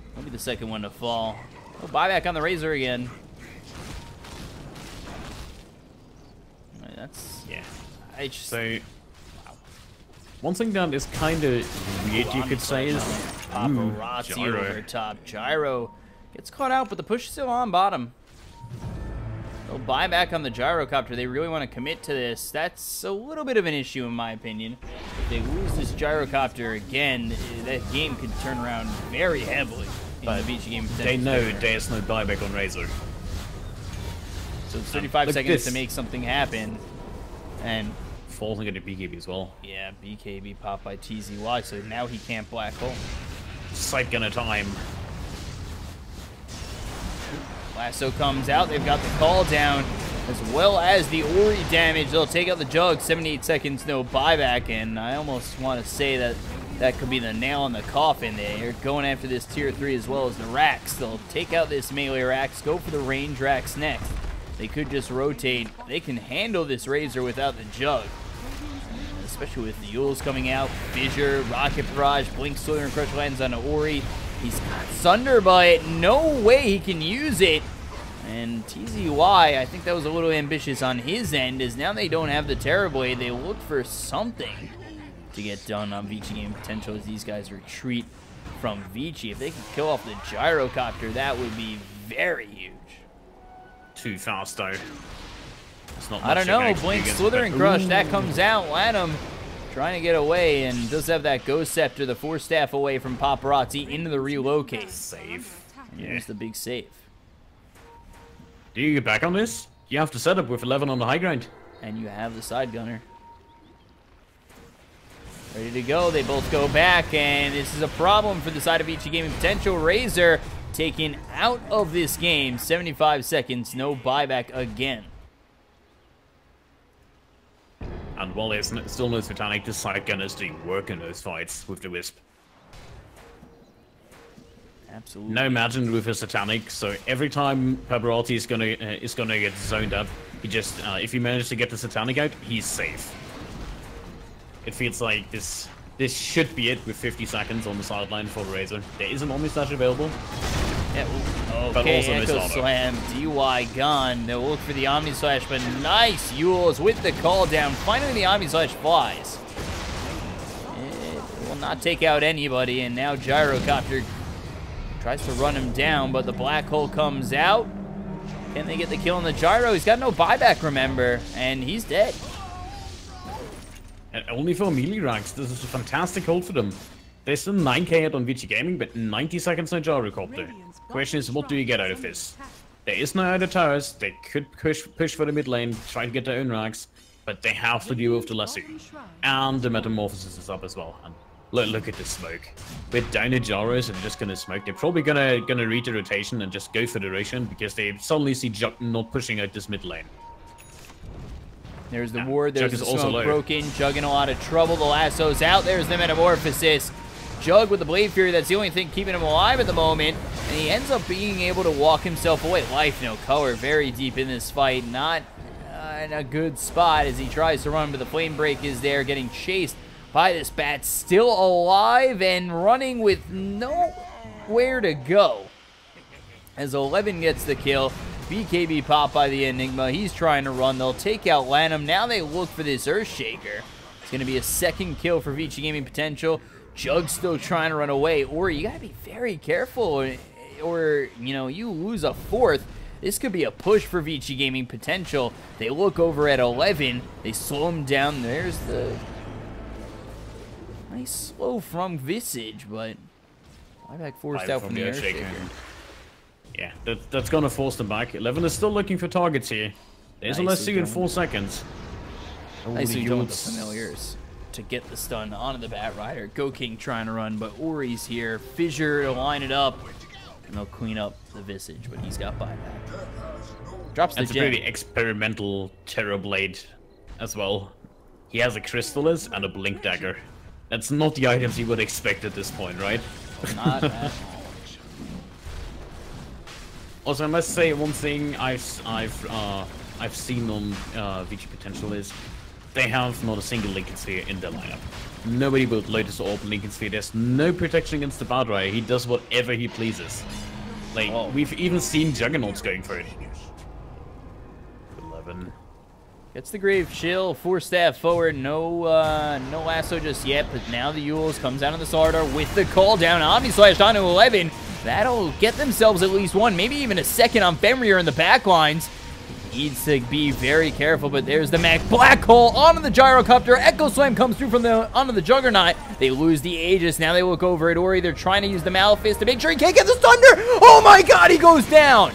That'll be the second one to fall. Oh, buyback on the Razor again. That's... Yeah. I just... So... One thing that is kind of weird, you could say, is... Paparazzi over top. Gyro gets caught out, but the push is still on bottom. They'll buy back on the Gyrocopter. They really want to commit to this. That's a little bit of an issue, in my opinion. If they lose this Gyrocopter again, that game could turn around very heavily in the Vici game. They know there's no buyback on Razor. So it's 35 seconds to make something happen. And... Falling into BKB as well. Yeah, BKB popped by TZY, so now he can't black hole. Sight Gunner time. Lasso comes out. They've got the call down as well as the Ori damage. They'll take out the Jug. 78 seconds, no buyback. And I almost want to say that that could be the nail in the coffin. They're going after this tier 3 as well as the Rax. They'll take out this melee Rax, go for the range Rax next. They could just rotate. They can handle this Razor without the Jug, especially with the Yules coming out. Fissure, Rocket Barrage, Blink, Slither, and Crush lands on Ori. He's got Sunder, but no way he can use it. And TZY, I think that was a little ambitious on his end, as now they don't have the Terror Blade. They look for something to get done on Vici game potential as these guys retreat from Vici. If they can kill off the Gyrocopter, that would be very huge. Too fast, though. I don't know. Blink, Slither, and Crush. That comes out. Lanham trying to get away and does have that Ghost Scepter, the Force Staff away from Paparazzi into the relocate. Save. And here's the big save. Do you get back on this? You have to set up with 11 on the high ground. And you have the side gunner ready to go. They both go back, and this is a problem for the side of Vici Gaming potential. Razor taken out of this game. 75 seconds, no buyback again. And while there's still no Satanic, the side gunners doing work in those fights with the Wisp. Absolutely. No margin with a Satanic, so every time Paparazzi is gonna get zoned up, he just if he manages to get the Satanic out, he's safe. It feels like this should be it with 50 seconds on the sideline for Razor. There is an Omnislash available. Yeah, but okay, also Echo Slam, DY gone. They'll look for the Omnislash, but nice Yules with the call down. Finally, the Omnislash flies. It will not take out anybody, and now Gyrocopter tries to run him down, but the Black Hole comes out. Can they get the kill on the Gyro? He's got no buyback, remember, and he's dead. And only for melee ranks. This is a fantastic hold for them. There's still 9k out on Vici Gaming, but 90 seconds on Gyrocopter. Question is, what do you get out of this? There is no other towers. They could push for the mid lane, try to get their own ranks, but they have to deal with the Lasso. And the Metamorphosis is up as well. And look at the smoke. With down the Gyros and just gonna smoke. They're probably gonna read the rotation and just go for the rotation because they suddenly see Jug not pushing out this mid lane. There's the ward, there's Jug the is also smoke low. broken, Jug in a lot of trouble, the Lasso's out, there's the Metamorphosis. Jug with the Blade Fury, that's the only thing keeping him alive at the moment, and he ends up being able to walk himself away. Life, no color, very deep in this fight, not in a good spot as he tries to run, but the Flame Break is there, getting chased by this bat, still alive and running with nowhere to go. As 11 gets the kill, BKB popped by the Enigma. He's trying to run. They'll take out Lanham. Now they look for this Earthshaker. It's going to be a second kill for Vici Gaming potential. Jug's still trying to run away. Or you got to be very careful. Or, you know, you lose a fourth. This could be a push for Vici Gaming potential. They look over at 11. They slow him down. There's the nice slow from Visage, but buyback forced out from the Earthshaker. Yeah, that's gonna force them back. 11 is still looking for targets here. There's a Lasso in 4 seconds. Nicely done with the Familiars to get the stun onto the Bat Rider. Go King trying to run, but Ori's here. Fissure to line it up, and they'll clean up the Visage, but he's got buyback. Drops the That's a pretty experimental Terror Blade as well. He has a Crystallis and a Blink Dagger. That's not the items you would expect at this point, right? Not at all. Also, I must say one thing I've seen on VG potential is they have not a single Lincoln Sphere in their lineup. Nobody built Lotus or open Lincoln Sphere. There's no protection against the Bad Rider. He does whatever he pleases. Like we've even seen Juggernauts going for it. 11 gets the Grave Chill, Force Staff forward. No Lasso just yet, but now the Yules comes out of the Sardar with the call down. Omnislash down to 11. That'll get themselves at least one, maybe even a second on Fenrir in the backlines. Needs to be very careful, but there's the Mac Black Hole onto the Gyrocopter. Echo Slam comes through from onto the Juggernaut. They lose the Aegis. Now they look over at Ori. They're trying to use the Malefist to make sure he can't get the Thunder. Oh my god, he goes down.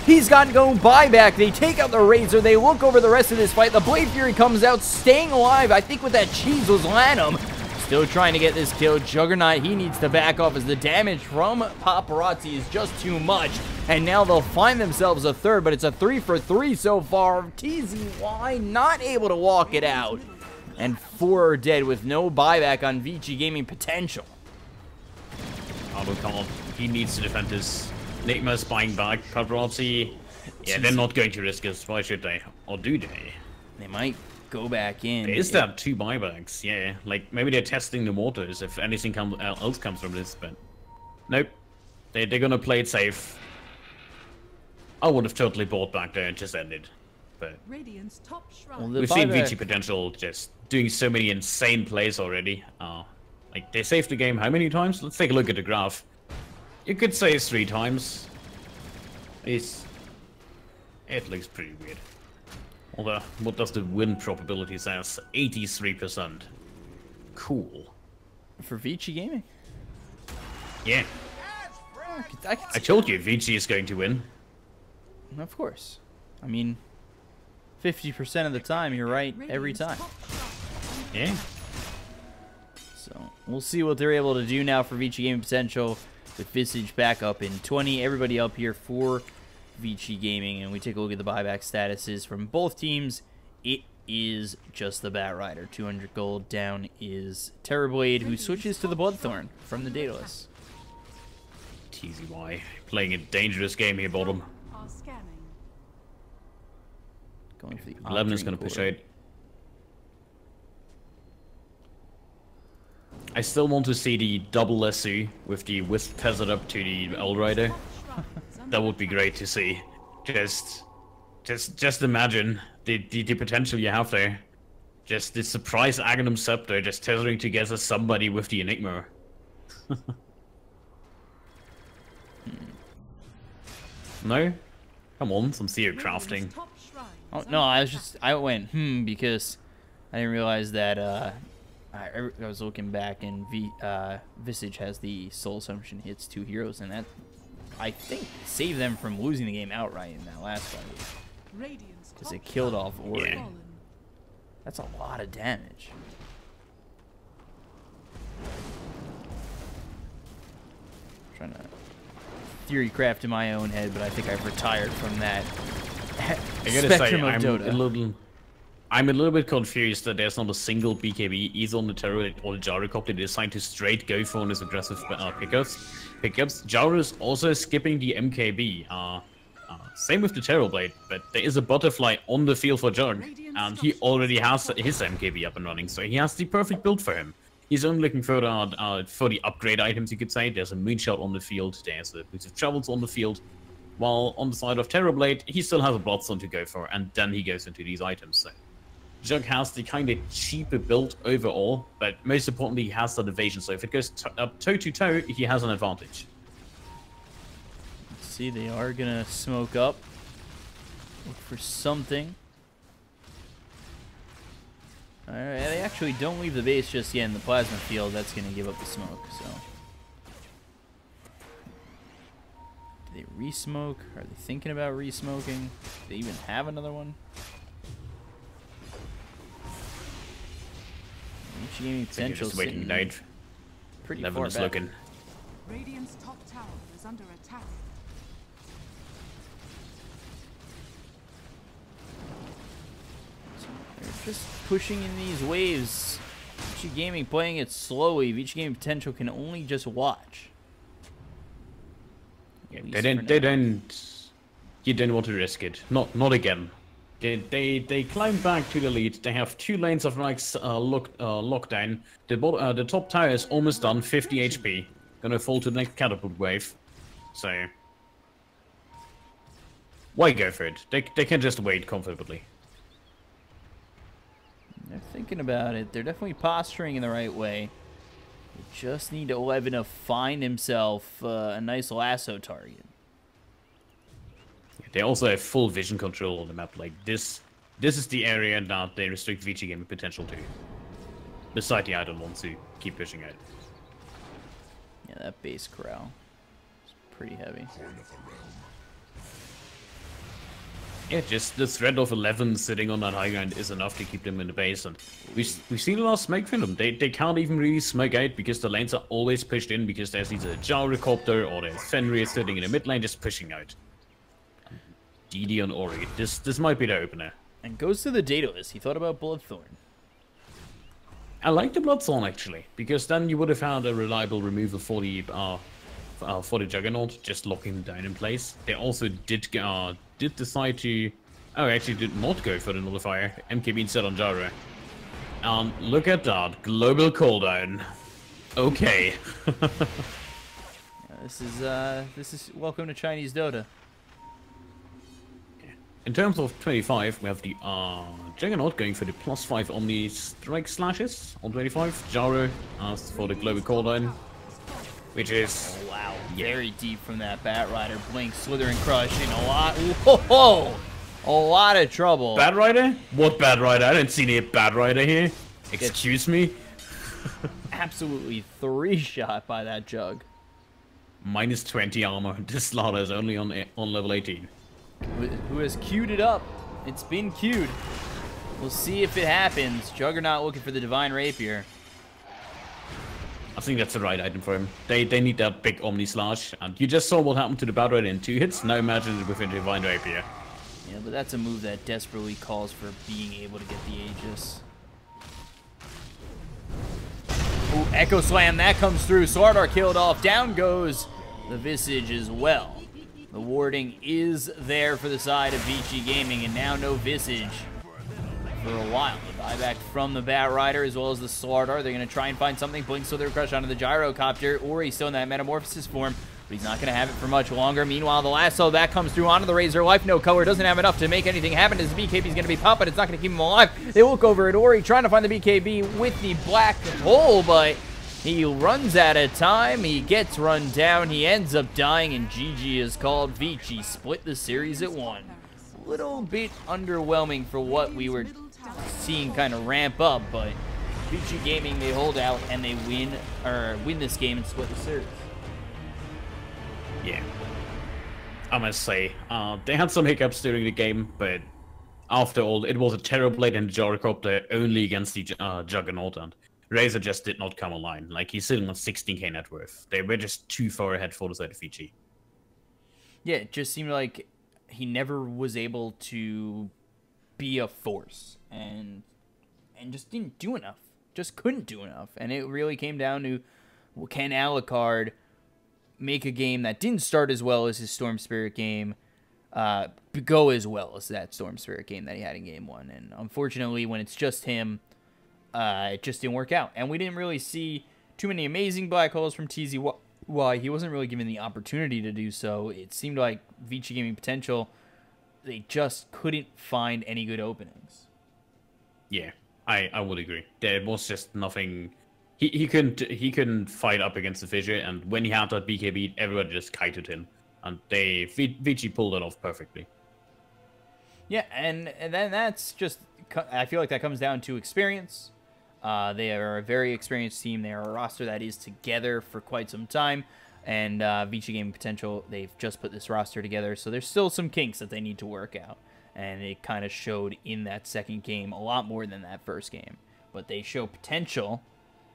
He's got no buyback. They take out the Razor. They look over the rest of this fight. The Blade Fury comes out, staying alive. I think with that cheese was Lanham. Still trying to get this kill. Juggernaut, he needs to back off as the damage from Paparazzi is just too much. And now they'll find themselves a third, but it's a 3 for 3 so far. TZY not able to walk it out. And 4 are dead with no buyback on Vici Gaming potential. Oh, come on. He needs to defend his Enigma spying back. Paparazzi, yeah, they're not going to risk us. Why should they? Or do they? They might go back in. Is that 2 buybacks? Yeah, like maybe they're testing the waters if anything else comes from this, but nope. They're gonna play it safe. I would have totally bought back there and just ended. But Radiant's top shrine. Well, we've seen Vici potential just doing so many insane plays already. Like they saved the game how many times? Let's take a look at the graph. You could say it's 3 times. It looks pretty weird. Although, what does the win probability say? 83%. Cool. For Vici Gaming? Yeah. I told you Vici is going to win. Of course. I mean, 50% of the time, you're right every time. Yeah. So, we'll see what they're able to do now for Vici Gaming potential. With Visage back up in 20. Everybody up here for Vici Gaming, and we take a look at the buyback statuses from both teams. It is just the Batrider. 200 gold. Down is Terrorblade, who switches to the Bloodthorn from the Daedalus. TZY playing a dangerous game here, bottom. Are scanning. Going for the 11 is going to push out. I still want to see the double SU with the Wisp tethered up to the Elrider. That would be great to see. Just imagine the potential you have there. Just the surprise Aghanim Scepter just tethering together somebody with the Enigma. No? Come on, some theory crafting. Oh, no, I went, because I didn't realize that, I was looking back and Visage has the Soul Assumption hits 2 heroes, and that, I think, saved them from losing the game outright in that last fight. Because it killed off Ori. Yeah. That's a lot of damage. I'm trying to theory craft in my own head, but I think I've retired from that spectrum of Dota. I'm a little bit confused that there's not a single BKB either on the Terror or the Gyrocopter. They decide to straight go for his aggressive pickups. Gyro is also skipping the MKB. Same with the Terrorblade, but there is a butterfly on the field for Jug, and he already has his MKB up and running, so he has the perfect build for him. He's only looking for the upgrade items, you could say. There's a Moonshot on the field, there's a Boots of Travels on the field, while on the side of Terrorblade, he still has a Bloodstone to go for, and then he goes into these items. So Jug has the kind of cheaper build overall, but most importantly, he has that evasion, so if it goes up toe-to-toe, he has an advantage. Let's see, they are going to smoke up. Look for something. Alright, they actually don't leave the base just yet in the plasma field. That's going to give up the smoke, so. Do they re-smoke? Are they thinking about re-smoking? Do they even have another one? Vici Gaming potential just waiting night. Pretty 11 far is back. looking. Radiant's top tower is under attack. They're just pushing in these waves. Vici Gaming playing it slowly. Vici Gaming potential can only just watch. Yeah, you don't want to risk it. Not again. They climb back to the lead. They have 2 lanes of Reich's lockdown. The top tower is almost done, 50 HP. Gonna fall to the next catapult wave. So why go for it? They can just wait comfortably. They're thinking about it. They're definitely posturing in the right way. They just need 11 to find himself a nice lasso target. They also have full vision control on the map. Like this is the area that they restrict Vici Gaming potential to. Besides the item want to keep pushing out. Yeah, that base corral is pretty heavy. Yeah, just the threat of 11 sitting on that high ground is enough to keep them in the base, and we've seen a lot of smoke from them. They can't even really smoke out because the lanes are always pushed in because there's either a gyrocopter or there's Fenrir sitting in the mid lane just pushing out. DD on Ori, this might be the opener. And goes to the Daedalus. He thought about Bloodthorn. I like the Bloodthorn actually, because then you would have found a reliable removal for the Juggernaut, just locking him down in place. They also did decide to... Oh, actually did not go for the Nullifier. MKB instead on Gyro. Look at that. Global cooldown. Okay. Yeah, this is welcome to Chinese Dota. In terms of 25, we have the Juggernaut going for the +5 Omni Strike Slashes on 25. Gyro asked for the Global Cooldown, which is... Oh, wow. Yeah. Very deep from that Bat Rider. Blink, Slithering Crush in a lot... Whoa! A lot of trouble. Bat Rider? What Bat Rider? I don't see any Bat Rider here. Excuse me? Absolutely 3-shot by that Jug. Minus 20 armor. This slaughter is only on level 18. Who has queued it up. It's been queued. We'll see if it happens. Juggernaut looking for the Divine Rapier. I think that's the right item for him. They need that big Omni Slash. And you just saw what happened to the Bat Rider in 2 hits. Now imagine it with a Divine Rapier. Yeah, but that's a move that desperately calls for being able to get the Aegis. Ooh, Echo Slam, that comes through. Slardar killed off. Down goes the Visage as well. The warding is there for the side of Vici Gaming, and now no Visage for a while. The buyback from the Bat Rider as well as the Slardar. They're going to try and find something. Blink Slither Crush onto the Gyrocopter, or he's still in that Metamorphosis form, but he's not going to have it for much longer. Meanwhile, the lasso, that comes through onto the Razor Life. No color, doesn't have enough to make anything happen as the BKB is going to be popped, but it's not going to keep him alive. They look over at Ori, trying to find the BKB with the black hole, but he runs out of time, he gets run down, he ends up dying, and GG is called. Vici split the series at 1. A little bit underwhelming for what we were seeing kind of ramp up, but Vici Gaming, they hold out and they win this game and split the series. Yeah. I must say, they had some hiccups during the game, but after all, it was a Terrorblade and Gyrocopter only against the Juggernaut, and Razor just did not come online. Like, he's sitting on 16k net worth. They were just too far ahead for the side of Vici. Yeah, it just seemed like he never was able to be a force, and just didn't do enough. Just couldn't do enough. And it really came down to, well, can Alucard make a game that didn't start as well as his Storm Spirit game go as well as that Storm Spirit game that he had in Game 1. And unfortunately, when it's just him, it just didn't work out. And we didn't really see too many amazing black holes from TZY. He wasn't really given the opportunity to do so. It seemed like Vici Gaming Potential, they just couldn't find any good openings. Yeah, I would agree. There was just nothing. He couldn't fight up against the Fissure, and when he had that BKB, everybody just kited him. And Vici pulled it off perfectly. Yeah, and then that's just, I feel like that comes down to experience. They are a very experienced team. They are a roster that is together for quite some time. And Vici Gaming Potential, they've just put this roster together. So there's still some kinks that they need to work out. And it kind of showed in that second game a lot more than that first game. But they show potential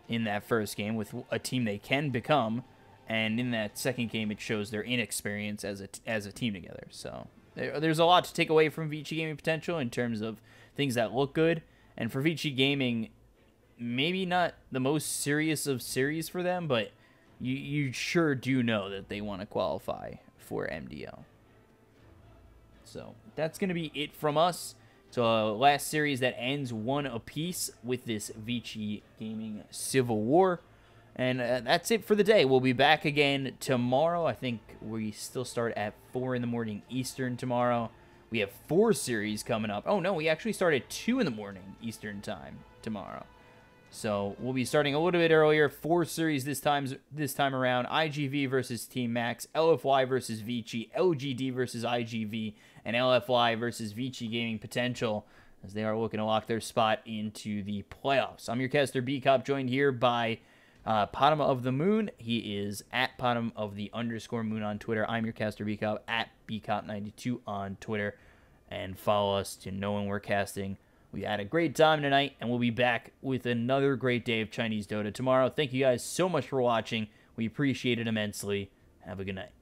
in that first game with a team they can become. And in that second game, it shows their inexperience as a team together. So there's a lot to take away from Vici Gaming Potential in terms of things that look good. And for Vici Gaming, maybe not the most serious of series for them, but you sure do know that they want to qualify for MDL. So that's going to be it from us. So last series that ends 1 apiece with this Vici Gaming Civil War. And that's it for the day. We'll be back again tomorrow. I think we still start at 4 in the morning Eastern tomorrow. We have 4 series coming up. Oh, no, we actually start at 2 in the morning Eastern time tomorrow. So we'll be starting a little bit earlier. 4 series this time around. IGV versus Team Max, LFY versus Vici, LGD versus IGV, and LFY versus Vici Gaming Potential, as they are looking to lock their spot into the playoffs. I'm your caster VG.P, joined here by Bottom of the Moon. He is at bottom of the _moon on Twitter. I'm your caster VG.P at VG.P92 on Twitter. and follow us to know when we're casting. We had a great time tonight, and we'll be back with another great day of Chinese Dota tomorrow. Thank you guys so much for watching. We appreciate it immensely. Have a good night.